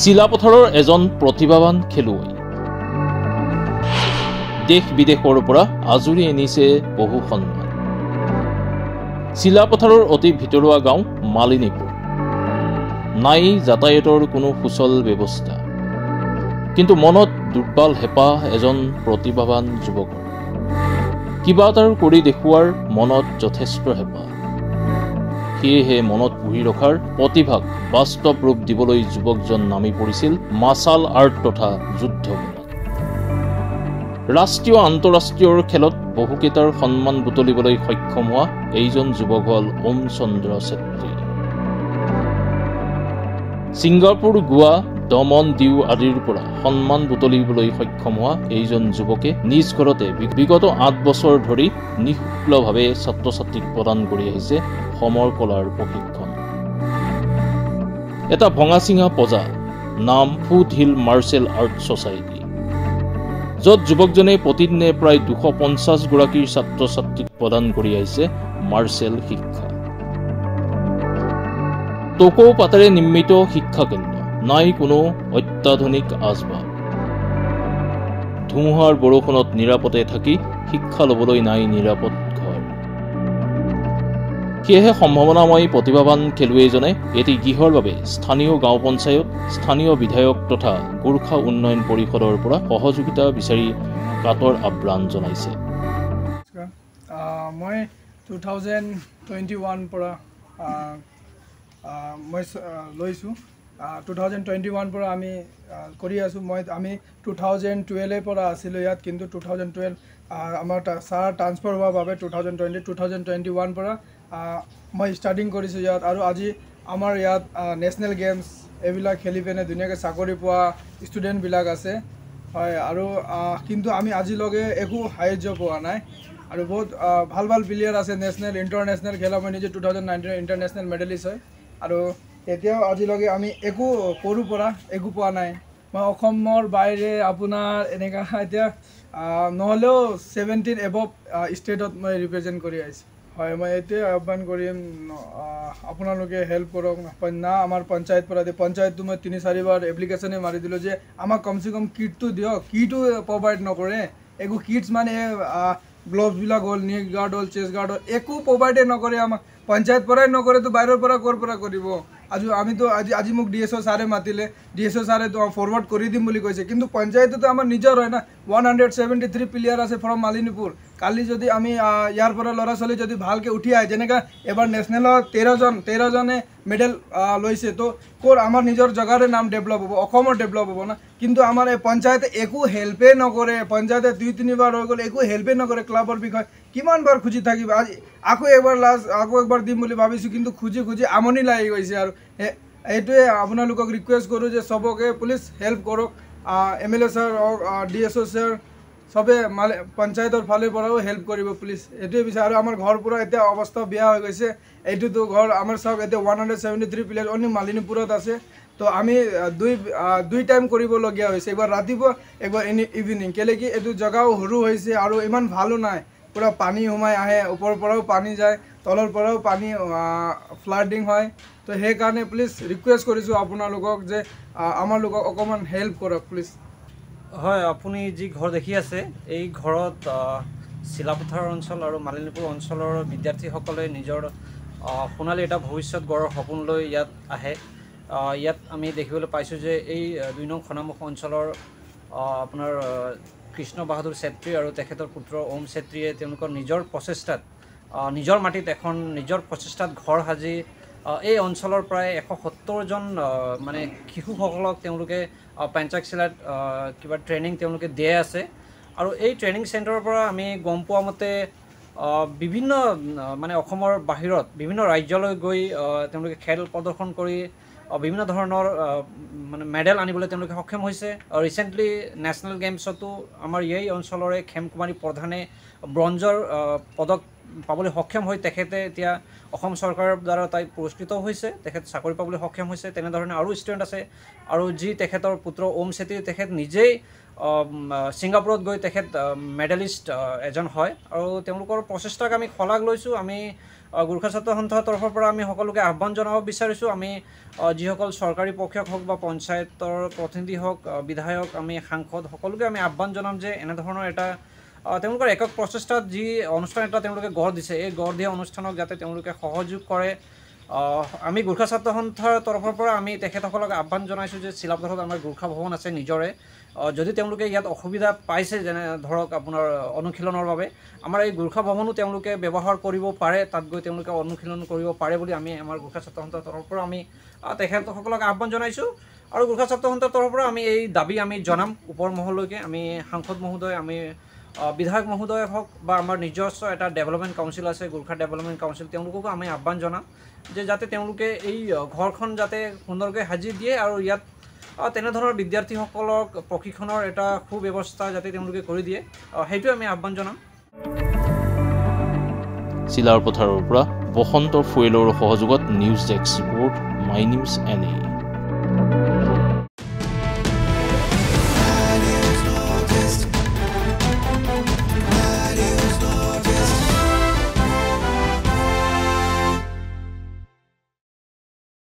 চিলাপথাৰৰ এজন প্ৰতিভাৱান খেলুৱৈ দেশ বিদেশৰ পৰা আজৰি আনিছে বহু সন্মান। চিলাপথাৰৰ অতি ভিতৰুৱা গাঁও মালিনীপুৰ, নাই যাতায়াতৰ কোনো সুচল ব্যৱস্থা, কিন্তু মনত দুৰ্বল হেঁপাহ এজন প্ৰতিভাৱান যুৱকৰ। কিবা এটা কৰি দেখুৱাৰ মনত যথেষ্ট হেঁপাহ। সেয়েহে মনত পুহি ৰখাৰ প্ৰতিভাক বাস্তৱ ৰূপ দিবলৈ যুৱকজন নামি পৰিছিল মাৰ্শাল আৰ্ট তথা যুদ্ধকলাত। ৰাষ্ট্ৰীয় আন্তঃৰাষ্ট্ৰীয় খেলত বহুকেইটাৰ সন্মান বুটলিবলৈ সক্ষম হোৱা এইজন যুৱক হ'ল ওম চন্দ্ৰ ছেত্ৰী। ছিংগাপুৰ, গোৱা, দমন, দিউ আদিৰ পৰা সন্মান বুটলিবলৈ সক্ষম হোৱা এইজন যুৱকে নিজ ঘৰতে বিগত 8 বছৰ ধৰি নিঃশুল্কভাৱে ছাত্ৰ ছাত্ৰীক প্ৰদান কৰি আহিছে সমৰ কলাৰ প্ৰশিক্ষণ। এটা ভঙা চিঙা পজা, নাম foot hill martial art society, য'ত যুৱকজনে প্ৰতিদিনে প্ৰায় 250 গৰাকীৰ ছাত্ৰ ছাত্ৰীক প্ৰদান কৰি আহিছে মাৰ্চেল শিক্ষা। টকৌ পাতেৰে নিৰ্মিত শিক্ষা কেন্দ্ৰ, নাই কোনো অত্যাধুনিক আচবাব। ধুমুহাৰ বৰষুণত নিৰাপদে থাকি শিক্ষা ল'বলৈ নাই নিৰাপদ ঘৰ। সেয়েহে সম্ভাৱনাময় প্ৰতিভাৱান খেলুৱৈজনে এটি গৃহৰ বাবে স্থানীয় গাঁও পঞ্চায়ত, স্থানীয় বিধায়ক তথা গোৰ্খা উন্নয়ন পৰিষদৰ পৰা সহযোগিতা বিচাৰি কাতৰ আহ্বান জনাইছে। মই 2021 পৰা মই লৈছোঁ। 2021 পৰা আমি কৰি আছোঁ। আমি 2012 পৰা আছিলোঁ ইয়াত, কিন্তু 2012 আমাৰ ছাৰ ট্ৰান্সফাৰ হোৱাৰ বাবে 2021 পৰা মই ষ্টাৰ্টিং কৰিছোঁ ইয়াত। আৰু আজি আমাৰ ইয়াত নেশ্যনেল গেমছ এইবিলাক খেলি পিনে ধুনীয়াকৈ চাকৰি পোৱা ষ্টুডেণ্টবিলাক আছে, হয়। আৰু কিন্তু আমি আজিলৈকে একো সাহাৰ্য পোৱা নাই। আৰু বহুত ভাল ভাল প্লেয়াৰ আছে, নেশ্যনেল ইণ্টাৰনেশ্যনেল খেলা। মই নিজে 2019 ইণ্টাৰনেশ্যনেল মেডেলিষ্ট হয়। আৰু এতিয়াও আজিলৈকে আমি একো সৰুৰ পৰা একো পোৱা নাই। মই অসমৰ বাহিৰে আপোনাৰ এনেকুৱা এতিয়া নহ'লেও 17 এবভ ষ্টেটত মই ৰিপ্ৰেজেণ্ট কৰি আহিছোঁ, হয়। মই এইটোৱে আহ্বান কৰিম, আপোনালোকে হেল্প কৰক না। আমাৰ পঞ্চায়ত পৰা পঞ্চায়তটো মই 3-4 বাৰ এপ্লিকেশ্যনে মাৰি দিলোঁ যে আমাক কমচে কম কিটটো দিয়ক। কিটো প্ৰভাইড নকৰে, একো কিটছ মানে গ্লভছবিলাক হ'ল, নি গাৰ্ড হ'ল, চেষ্ট গাৰ্ড হ'ল, একো প্ৰভাইডে নকৰে আমাক। পঞ্চায়ত পৰাই নকৰেতো বাহিৰৰ পৰা ক'ৰ পৰা কৰিব? আজি মোক DSO ছাৰে মাতিলে, DSO ছাৰেতো ফৰৱাৰ্ড কৰি দিম বুলি কৈছে, কিন্তু পঞ্চায়ততো আমাৰ নিজৰ হয় না। 173 প্লেয়াৰ আছে ফ্ৰম মালিনীপুৰ। কালি যদি আমি ইয়াৰ পৰা ল'ৰা ছোৱালী যদি ভালকৈ উঠি আহে, যেনেকৈ এবাৰ নেশ্যনেলত 13জনে মেডেল লৈছে, তো ক'ৰ আমাৰ নিজৰ জেগাৰে নাম ডেভেলপ হ'ব, অসমৰ ডেভেলপ হ'ব না। কিন্তু আমাৰ এই পঞ্চায়তে একো হেল্পেই নকৰে। পঞ্চায়তে 2-3 বাৰ হৈ গ'ল, একো হেল্পেই নকৰে ক্লাবৰ বিষয়ে। কিমান বাৰ খুজি থাকিব? আজি আকৌ একবাৰ দিম বুলি ভাবিছোঁ, কিন্তু খুজি আমনি লাগি গৈছে। আৰু এইটোৱে আপোনালোকক ৰিকুৱেষ্ট কৰোঁ যে চবকে প্লিজ হেল্প কৰক। MLA ছাৰ হওক, DSO ছাৰ, চবে পঞ্চায়তৰ ফালৰ পৰাও হেল্প কৰিব প্লিজ, এইটোৱে বিচাৰোঁ। আৰু আমাৰ ঘৰ পৰা এতিয়া অৱস্থা বেয়া হৈ গৈছে। এইটোতো ঘৰ আমাৰ চাওক, এতিয়া 173 প্লেয়াৰ অনলি মালিনীপুৰত আছে। তো আমি দুই টাইম কৰিবলগীয়া হৈছে, একবাৰ ৰাতিপুৱা একবাৰ ইভিনিং। কেলৈ কি এইটো জেগাও সৰু হৈছে আৰু ইমান ভালো নাই। পূৰা পানী সোমাই আহে, ওপৰৰ পৰাও পানী যায়, তলৰ পৰাও পানী ফ্লাডিং হয়। তো সেইকাৰণে প্লিজ ৰিকুৱেষ্ট কৰিছোঁ আপোনালোকক যে আমালোকক অকণমান হেল্প কৰক প্লিজ। হয়, আপুনি যি ঘৰ দেখি আছে, এই ঘৰত চিলাপথাৰ অঞ্চল আৰু মালিনীপুৰ অঞ্চলৰ বিদ্যাৰ্থীসকলে নিজৰ সোণালী এটা ভৱিষ্যত গঢ়ৰ সপোন লৈ ইয়াত আহে। ইয়াত আমি দেখিবলৈ পাইছোঁ যে এই 2 নং খনামুখ অঞ্চলৰ আপোনাৰ কৃষ্ণ বাহাদুৰ ছেত্ৰী আৰু তেখেতৰ পুত্ৰ ওম ছেত্ৰীয়ে তেওঁলোকৰ নিজৰ প্ৰচেষ্টাত, নিজৰ মাটিত এখন নিজৰ প্ৰচেষ্টাত ঘৰ সাজি এই অঞ্চলৰ প্ৰায় 170জন মানে শিশুসকলক তেওঁলোকে পেঞ্চাক চিলাত কিবা ট্ৰেইনিং তেওঁলোকে দিয়ে আছে। আৰু এই ট্ৰেইনিং চেণ্টাৰৰ পৰা আমি গম পোৱা মতে বিভিন্ন মানে অসমৰ বাহিৰত বিভিন্ন ৰাজ্যলৈ গৈ তেওঁলোকে খেল প্ৰদৰ্শন কৰি বিভিন্ন ধৰণৰ মানে মেডেল আনিবলৈ তেওঁলোকে সক্ষম হৈছে। ৰিচেণ্টলি নেশ্যনেল গেমছতো আমাৰ এই অঞ্চলৰে খেম কুমাৰী প্ৰধানে ব্ৰঞ্জৰ পদক পাবলৈ সক্ষম হৈ তেখেতে এতিয়া অসম চৰকাৰৰ দ্বাৰা তাই পুৰস্কৃত হৈছে, তেখেত চাকৰি পাবলৈ সক্ষম হৈছে। তেনেধৰণে আৰু ষ্টুডেণ্ট আছে। আৰু যি তেখেতৰ পুত্ৰ ওম ছেত্ৰী, তেখেত নিজেই ছিংগাপুৰত গৈ তেখেত মেডেলিষ্ট এজন হয়। আৰু তেওঁলোকৰ প্ৰচেষ্টাক আমি শলাগ লৈছোঁ। আমি গোৰ্খা ছাত্ৰ সন্থাৰ তৰফৰ পৰা আমি সকলোকে আহ্বান জনাব বিচাৰিছোঁ। আমি যিসকল চৰকাৰী পক্ষক হওক বা পঞ্চায়তৰ প্ৰতিনিধি হওক, বিধায়ক, আমি সাংসদ সকলোকে আমি আহ্বান জনাম যে এনেধৰণৰ এটা তেওঁলোকৰ একক প্ৰচেষ্টাত যি অনুষ্ঠান এটা তেওঁলোকে গঢ় দিছে, এই গঢ় দিয়া অনুষ্ঠানক যাতে তেওঁলোকে সহযোগ কৰে। আমি গোৰ্খা ছাত্ৰ সন্থাৰ তৰফৰ পৰা আমি তেখেতসকলক আহ্বান জনাইছোঁ যে চিলাপথাৰত আমাৰ গোৰ্খা ভৱন আছে নিজৰে। যদি তেওঁলোকে ইয়াত অসুবিধা পাইছে, যেনে ধৰক আপোনাৰ অনুশীলনৰ বাবে, আমাৰ এই গোৰ্খা ভৱনো তেওঁলোকে ব্যৱহাৰ কৰিব পাৰে, তাত গৈ তেওঁলোকে অনুশীলন কৰিব পাৰে বুলি আমি আমাৰ গোৰ্খা ছাত্ৰ সন্থাৰ তৰফৰ পৰা আমি তেখেতসকলক আহ্বান জনাইছোঁ। আৰু গোৰ্খা ছাত্ৰ সন্থাৰ তৰফৰ পৰা আমি এই দাবী আমি জনাম ওপৰ মহললৈকে। আমি সাংসদ মহোদয়, আমি বিধায়ক মহোদয় হওক বা আমাৰ নিজস্ব এটা ডেভেলপমেণ্ট কাউন্সিল আছে, গোৰ্খা ডেভেলপমেণ্ট কাউন্সিল, তেওঁলোককো আমি আহ্বান জনাম যে যাতে তেওঁলোকে এই ঘৰখন যাতে সুন্দৰকৈ সাজি দিয়ে আৰু ইয়াত তেনেধৰণৰ বিদ্যাৰ্থীসকলক প্ৰশিক্ষণৰ এটা সুব্যৱস্থা যাতে তেওঁলোকে কৰি দিয়ে, সেইটোৱে আমি আহ্বান জনাম। চিলাপথাৰৰ পৰা বসন্ত ফুৱেলৰ সহযোগত news desk report, my news NA।